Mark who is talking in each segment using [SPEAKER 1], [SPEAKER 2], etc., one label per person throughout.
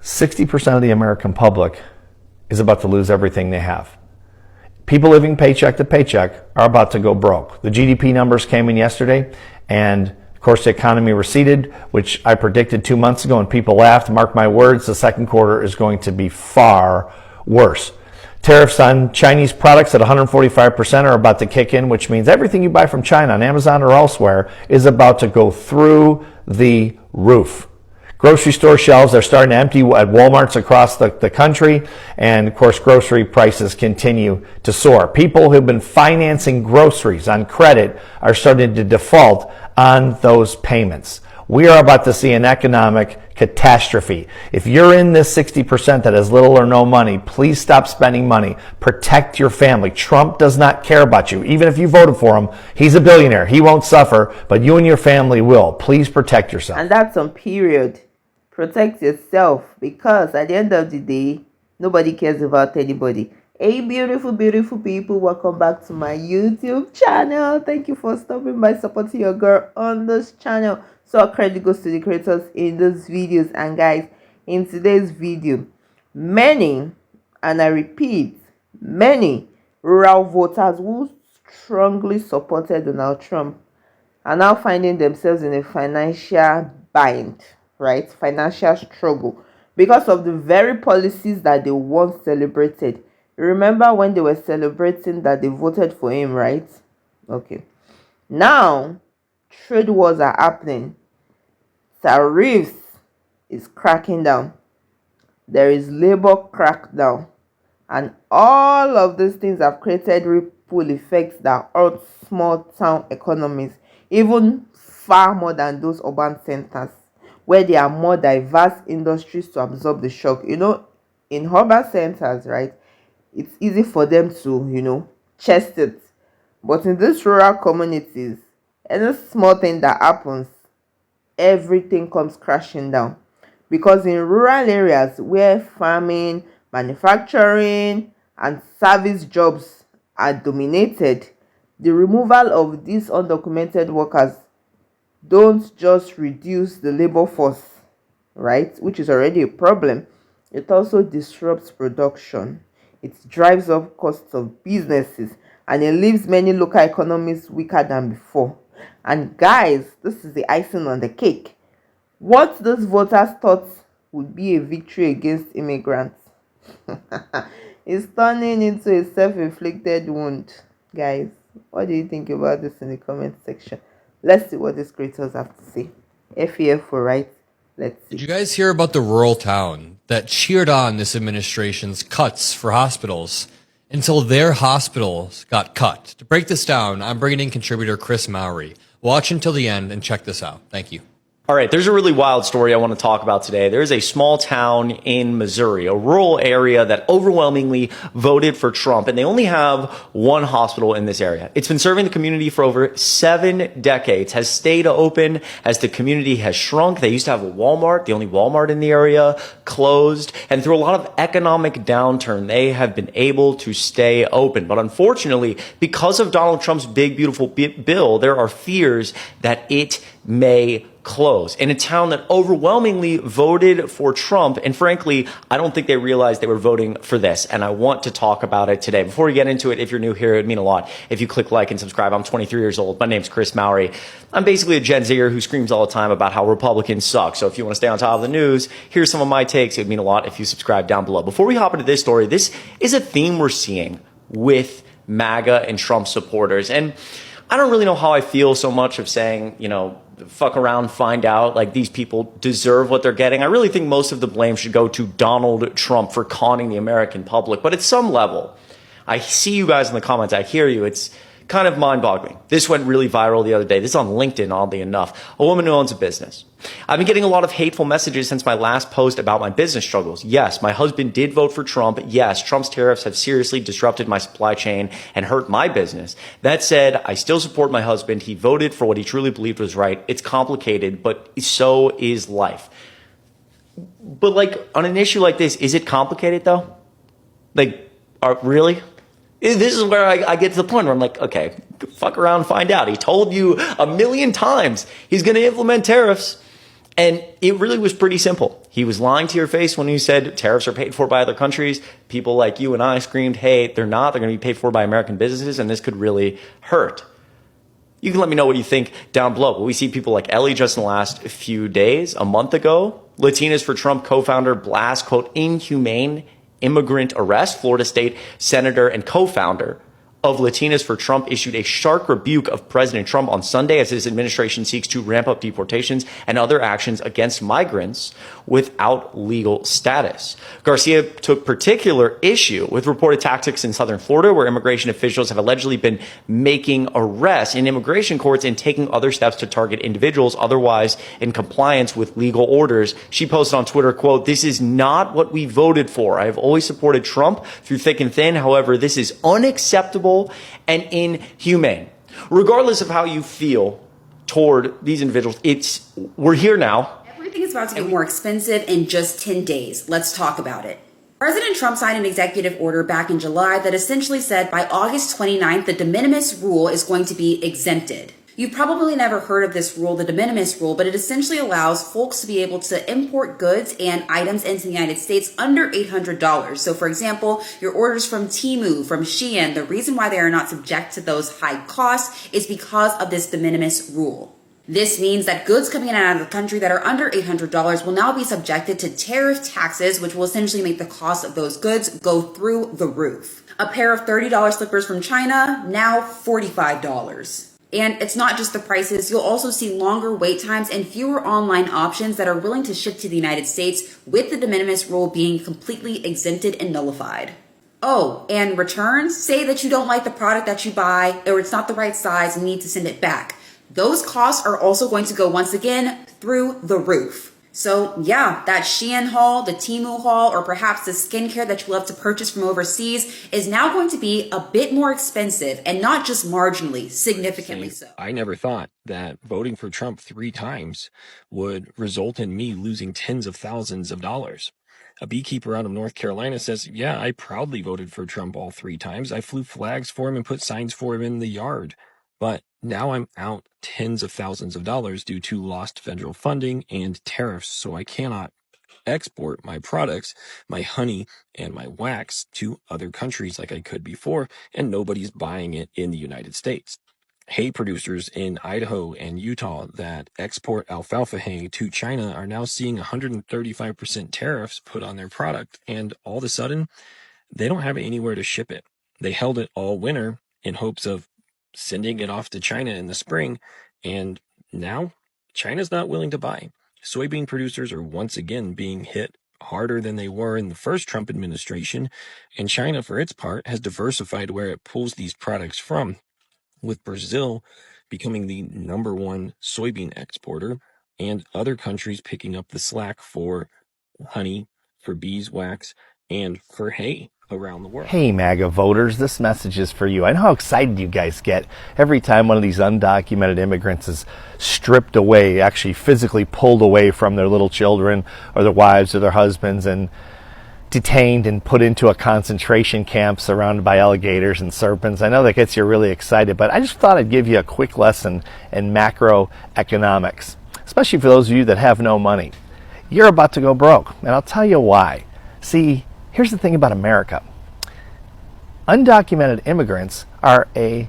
[SPEAKER 1] 60% of the American public is about to lose everything they have. People living paycheck to paycheck are about to go broke. The GDP numbers came in yesterday, and of course the economy receded, which I predicted 2 months ago, and people laughed. Mark my words, the second quarter is going to be far worse. Tariffs on Chinese products at 145% are about to kick in, which means everything you buy from China on Amazon or elsewhere is about to go through the roof. Grocery store shelves are starting to empty at Walmarts across the country, and of course grocery prices continue to soar. People who've been financing groceries on credit are starting to default on those payments. We are about to see an economic catastrophe. If you're in this 60% that has little or no money, please stop spending money. Protect your family. Trump does not care about you. Even if you voted for him, he's a billionaire. He won't suffer, but you and your family will. Please protect yourself.
[SPEAKER 2] And that's on period. Protect yourself, because at the end of the day, nobody cares about anybody. Hey, beautiful people, welcome back to my YouTube channel. Thank you for stopping by, supporting your girl on this channel. So our credit goes to the creators in those videos. And guys, in today's video, many, and I repeat, many rural voters who strongly supported Donald Trump are now finding themselves in a financial bind, right? Financial struggle, because of the very policies that they once celebrated. Remember when they were celebrating that they voted for him, right? Okay. Now, trade wars are happening. Tariffs is cracking down. There is labor crackdown. And all of these things have created ripple effects that hurt small town economies, even far more than those urban centers, where there are more diverse industries to absorb the shock. You know, in urban centers, right, it's easy for them to, chest it. But in these rural communities, any small thing that happens, everything comes crashing down. Because in rural areas where farming, manufacturing, and service jobs are dominated, the removal of these undocumented workers don't just reduce the labor force, right, which is already a problem. It also disrupts production. It drives up costs of businesses, and it leaves many local economies weaker than before. And guys, this is the icing on the cake. What those voters thought would be a victory against immigrants is turning into a self-inflicted wound. Guys, what do you think about this in the comment section? Let's see what these creators have to say. FEFO, right? Let's see.
[SPEAKER 3] Did you guys hear about the rural town that cheered on this administration's cuts for hospitals until their hospitals got cut? To break this down, I'm bringing in contributor Chris Mowry. Watch until the end and check this out. Thank you.
[SPEAKER 4] All right, there's a really wild story I want to talk about today. There's a small town in Missouri, a rural area that overwhelmingly voted for Trump, and they only have one hospital in this area. It's been serving the community for over 7 decades, has stayed open as the community has shrunk. They used to have a Walmart, the only Walmart in the area, closed, and through a lot of economic downturn, they have been able to stay open. But unfortunately, because of Donald Trump's big, beautiful bill, there are fears that it may close in a town that overwhelmingly voted for Trump. And frankly, I don't think they realized they were voting for this. And I want to talk about it today. Before we get into it, if you're new here, it would mean a lot if you click like and subscribe. I'm 23 years old. My name's Chris Mowry. I'm basically a Gen Zer who screams all the time about how Republicans suck. So if you want to stay on top of the news, here's some of my takes. It would mean a lot if you subscribe down below. Before we hop into this story, this is a theme we're seeing with MAGA and Trump supporters. And I don't really know how I feel so much of saying, fuck around, find out, like these people deserve what they're getting. I really think most of the blame should go to Donald Trump for conning the American public. But at some level, I see you guys in the comments, I hear you, it's kind of mind-boggling. This went really viral the other day. This is on LinkedIn, oddly enough. A woman who owns a business. I've been getting a lot of hateful messages since my last post about my business struggles. Yes, my husband did vote for Trump. Yes, Trump's tariffs have seriously disrupted my supply chain and hurt my business. That said, I still support my husband. He voted for what he truly believed was right. It's complicated, but so is life. But like on an issue like this, is it complicated though? Like, really? This is where I get to the point where I'm like, okay, fuck around, find out. He told you a million times he's going to implement tariffs. And it really was pretty simple. He was lying to your face when he said tariffs are paid for by other countries. People like you and I screamed, hey, they're not. They're going to be paid for by American businesses, and this could really hurt. You can let me know what you think down below. But we see people like Ellie just in the last few days, a month ago. Latinas for Trump co-founder blast, quote, inhumane immigrant arrest. Florida State Senator and co-founder of Latinas for Trump issued a sharp rebuke of President Trump on Sunday as his administration seeks to ramp up deportations and other actions against migrants without legal status. Garcia took particular issue with reported tactics in southern Florida, where immigration officials have allegedly been making arrests in immigration courts and taking other steps to target individuals otherwise in compliance with legal orders. She posted on Twitter, quote, "This is not what we voted for. I have always supported Trump through thick and thin. However, this is unacceptable and inhumane." Regardless of how you feel toward these individuals, we're here now.
[SPEAKER 5] Everything is about to get more expensive in just 10 days. Let's talk about it. President Trump signed an executive order back in July that essentially said by August 29th, the de minimis rule is going to be exempted. You've probably never heard of this rule, the de minimis rule, but it essentially allows folks to be able to import goods and items into the United States under $800. So for example, your orders from Temu, from Shein, the reason why they are not subject to those high costs is because of this de minimis rule. This means that goods coming in and out of the country that are under $800 will now be subjected to tariff taxes, which will essentially make the cost of those goods go through the roof. A pair of $30 slippers from China, now $45. And it's not just the prices, you'll also see longer wait times and fewer online options that are willing to ship to the United States, with the de minimis rule being completely exempted and nullified. Oh, and returns? Say that you don't like the product that you buy, or it's not the right size and need to send it back. Those costs are also going to go once again through the roof. So yeah, that Shein haul, the Temu haul, or perhaps the skincare that you love to purchase from overseas is now going to be a bit more expensive, and not just marginally, significantly so.
[SPEAKER 6] I never thought that voting for Trump 3 times would result in me losing tens of thousands of dollars. A beekeeper out of North Carolina says, yeah, I proudly voted for Trump all 3 times. I flew flags for him and put signs for him in the yard. But now I'm out tens of thousands of dollars due to lost federal funding and tariffs, so I cannot export my products, my honey and my wax, to other countries like I could before, and nobody's buying it in the United States. Hay producers in Idaho and Utah that export alfalfa hay to China are now seeing 135% tariffs put on their product, and all of a sudden, they don't have anywhere to ship it. They held it all winter in hopes of sending it off to China in the spring, and now China's not willing to buy. Soybean producers are once again being hit harder than they were in the first Trump administration, and China, for its part, has diversified where it pulls these products from, with Brazil becoming the #1 soybean exporter, and other countries picking up the slack for honey, for beeswax, and for hay around the world.
[SPEAKER 1] Hey, MAGA voters, this message is for you. I know how excited you guys get every time one of these undocumented immigrants is stripped away, actually physically pulled away from their little children or their wives or their husbands, and detained and put into a concentration camp surrounded by alligators and serpents. I know that gets you really excited, but I just thought I'd give you a quick lesson in macroeconomics, especially for those of you that have no money. You're about to go broke, and I'll tell you why. See, here's the thing about America. Undocumented immigrants are a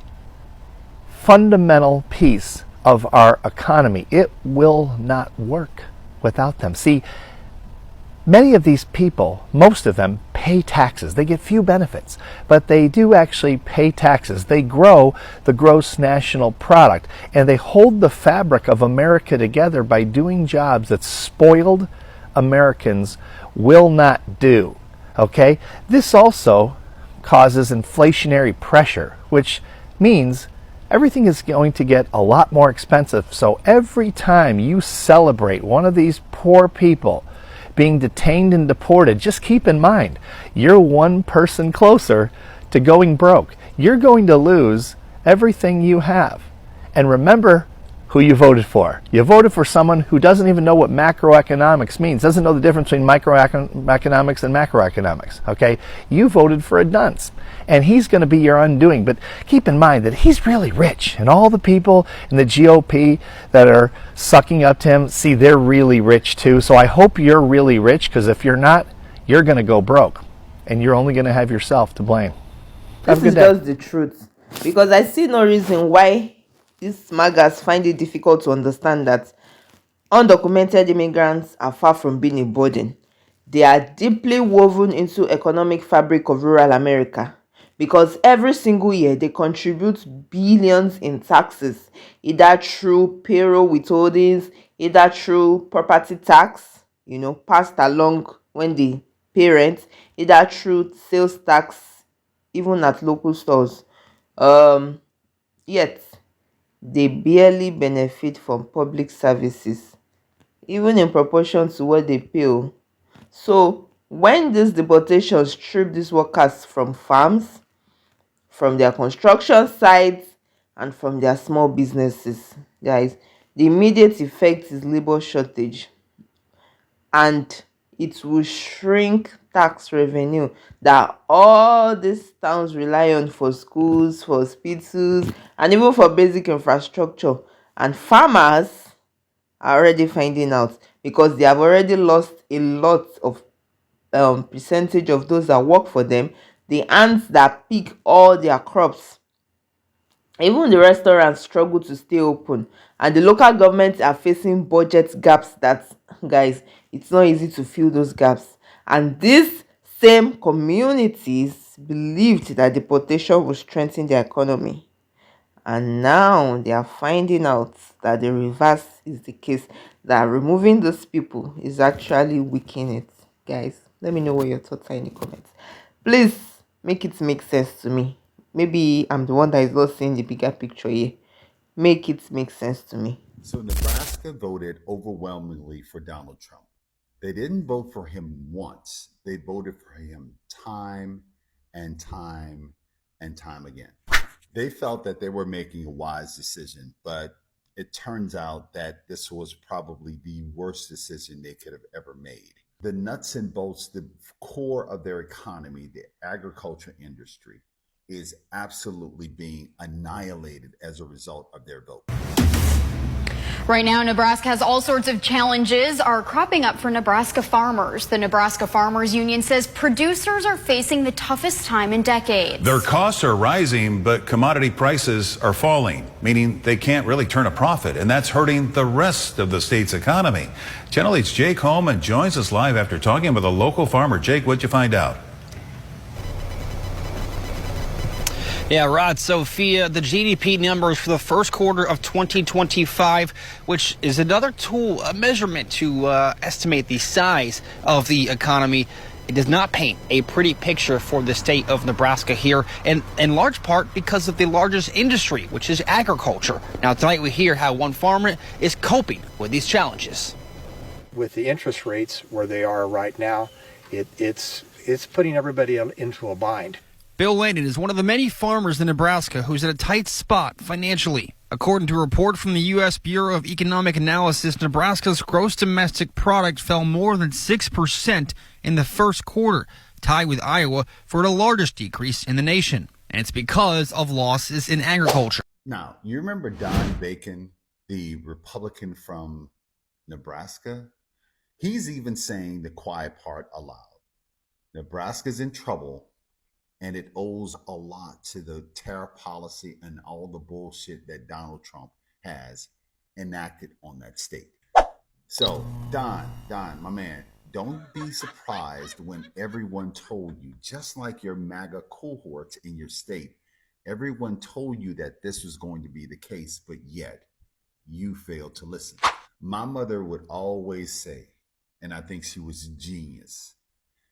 [SPEAKER 1] fundamental piece of our economy. It will not work without them. See, many of these people, most of them, pay taxes. They get few benefits, but they do actually pay taxes. They grow the gross national product, and they hold the fabric of America together by doing jobs that spoiled Americans will not do. Okay? This also causes inflationary pressure, which means everything is going to get a lot more expensive. So every time you celebrate one of these poor people being detained and deported, just keep in mind, you're one person closer to going broke. You're going to lose everything you have. And remember who you voted for. You voted for someone who doesn't even know what macroeconomics means, doesn't know the difference between microeconomics and macroeconomics, okay? You voted for a dunce, and he's going to be your undoing. But keep in mind that he's really rich, and all the people in the GOP that are sucking up to him, see, they're really rich too. So I hope you're really rich, because if you're not, you're going to go broke, and you're only going to have yourself to blame.
[SPEAKER 2] This is just the truth, because I see no reason why these MAGAs find it difficult to understand that undocumented immigrants are far from being a burden. They are deeply woven into economic fabric of rural America, because every single year they contribute billions in taxes, either through payroll withholdings, either through property tax, passed along when they pay rent, either through sales tax, even at local stores. Yet they barely benefit from public services, even in proportion to what they pay. So when these deportations strip these workers from farms, from their construction sites, and from their small businesses, guys, the immediate effect is labor shortage, and it will shrink tax revenue that all these towns rely on for schools, for hospitals, and even for basic infrastructure. And farmers are already finding out, because they have already lost a lot of percentage of those that work for them, the ants that pick all their crops. Even the restaurants struggle to stay open, and the local governments are facing budget gaps that, guys, it's not easy to fill those gaps. And these same communities believed that deportation would strengthen their economy, and now they are finding out that the reverse is the case, that removing those people is actually weakening it. Guys, let me know what your thoughts are in the comments. Please make it make sense to me. Maybe I'm the one that is not seeing the bigger picture here. Make it make sense to me.
[SPEAKER 7] So Nebraska voted overwhelmingly for Donald Trump. They didn't vote for him once. They voted for him time and time and time again. They felt that they were making a wise decision, but it turns out that this was probably the worst decision they could have ever made. The nuts and bolts, the core of their economy, the agriculture industry, is absolutely being annihilated as a result of their vote.
[SPEAKER 8] Right now, Nebraska has all sorts of challenges are cropping up for Nebraska farmers. The Nebraska Farmers Union says producers are facing the toughest time in decades.
[SPEAKER 9] Their costs are rising, but commodity prices are falling, meaning they can't really turn a profit, and that's hurting the rest of the state's economy. Channel 8's Jake Holman joins us live after talking with a local farmer. Jake, what'd you find out?
[SPEAKER 10] Yeah, Rod, Sophia, the GDP numbers for the first quarter of 2025, which is another tool, a measurement to estimate the size of the economy. It does not paint a pretty picture for the state of Nebraska here, and in large part because of the largest industry, which is agriculture. Now, tonight we hear how one farmer is coping with these challenges.
[SPEAKER 11] With the interest rates where they are right now, it's putting everybody into a bind.
[SPEAKER 10] Bill Landon is one of the many farmers in Nebraska who's in a tight spot financially. According to a report from the U.S. Bureau of Economic Analysis, Nebraska's gross domestic product fell more than 6% in the first quarter, tied with Iowa for the largest decrease in the nation. And it's because of losses in agriculture.
[SPEAKER 7] Now, you remember Don Bacon, the Republican from Nebraska? He's even saying the quiet part aloud. Nebraska's in trouble, and it owes a lot to the tariff policy and all the bullshit that Donald Trump has enacted on that state. So, Don, my man, don't be surprised when everyone told you, just like your MAGA cohorts in your state, everyone told you that this was going to be the case, but yet you failed to listen. My mother would always say, and I think she was a genius,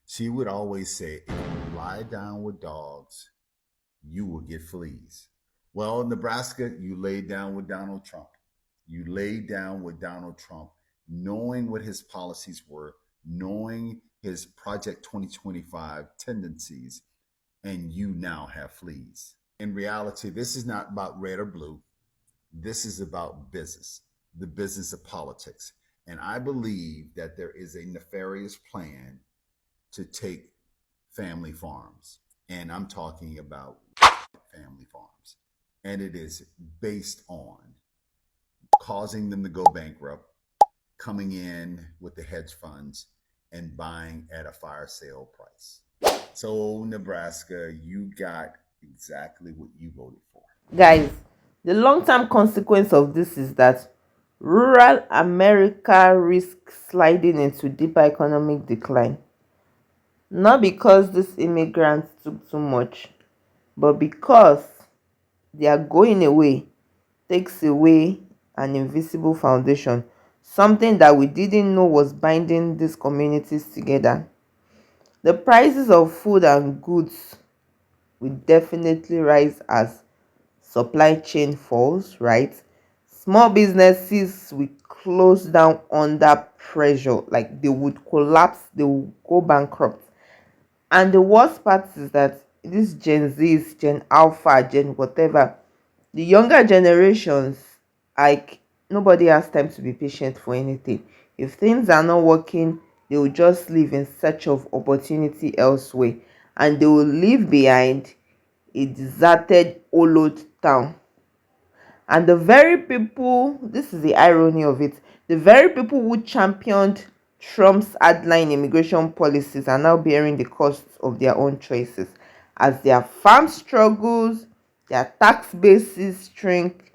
[SPEAKER 7] she would always say, if you lie down with dogs, you will get fleas. Well, in Nebraska, you laid down with Donald Trump. You laid down with Donald Trump, knowing what his policies were, knowing his Project 2025 tendencies, and you now have fleas. In reality, this is not about red or blue. This is about business, the business of politics. And I believe that there is a nefarious plan to take family farms. And I'm talking about family farms. And it is based on causing them to go bankrupt, coming in with the hedge funds, and buying at a fire sale price. So, Nebraska, you got exactly what you voted for.
[SPEAKER 2] Guys, the long-term consequence of this is that rural America risks sliding into deeper economic decline. Not because these immigrants took too much, but because their going away takes away an invisible foundation, something that we didn't know was binding these communities together. The prices of food and goods will definitely rise as supply chain falls, right? Small businesses will close down under pressure, like they would collapse, they will go bankrupt. And the worst part is that this Gen Zs, Gen Alpha, Gen whatever, the younger generations, like nobody has time to be patient for anything. If things are not working, they will just leave in search of opportunity elsewhere, and they will leave behind a deserted, hollowed town. And the very people, this is the irony of it, the very people who championed Trump's hardline immigration policies are now bearing the costs of their own choices as their farm struggles, their tax bases shrink,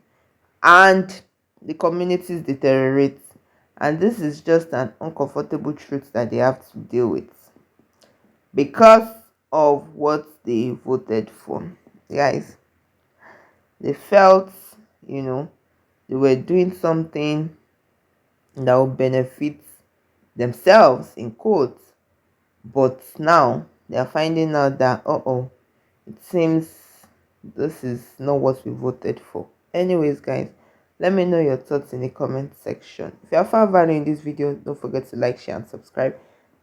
[SPEAKER 2] and the communities deteriorate. And this is just an uncomfortable truth that they have to deal with because of what they voted for. Guys, they felt, you know, they were doing something that will benefit themselves in quotes, but now they are finding out that it seems this is not what we voted for. Anyways, guys, let me know your thoughts in the comment section. If you have found value in this video, don't forget to like, share, and subscribe.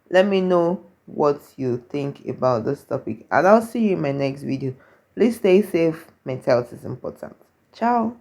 [SPEAKER 2] Let me know what you think about this topic, and I'll see you in my next video. Please stay safe. Mental health is important. Ciao.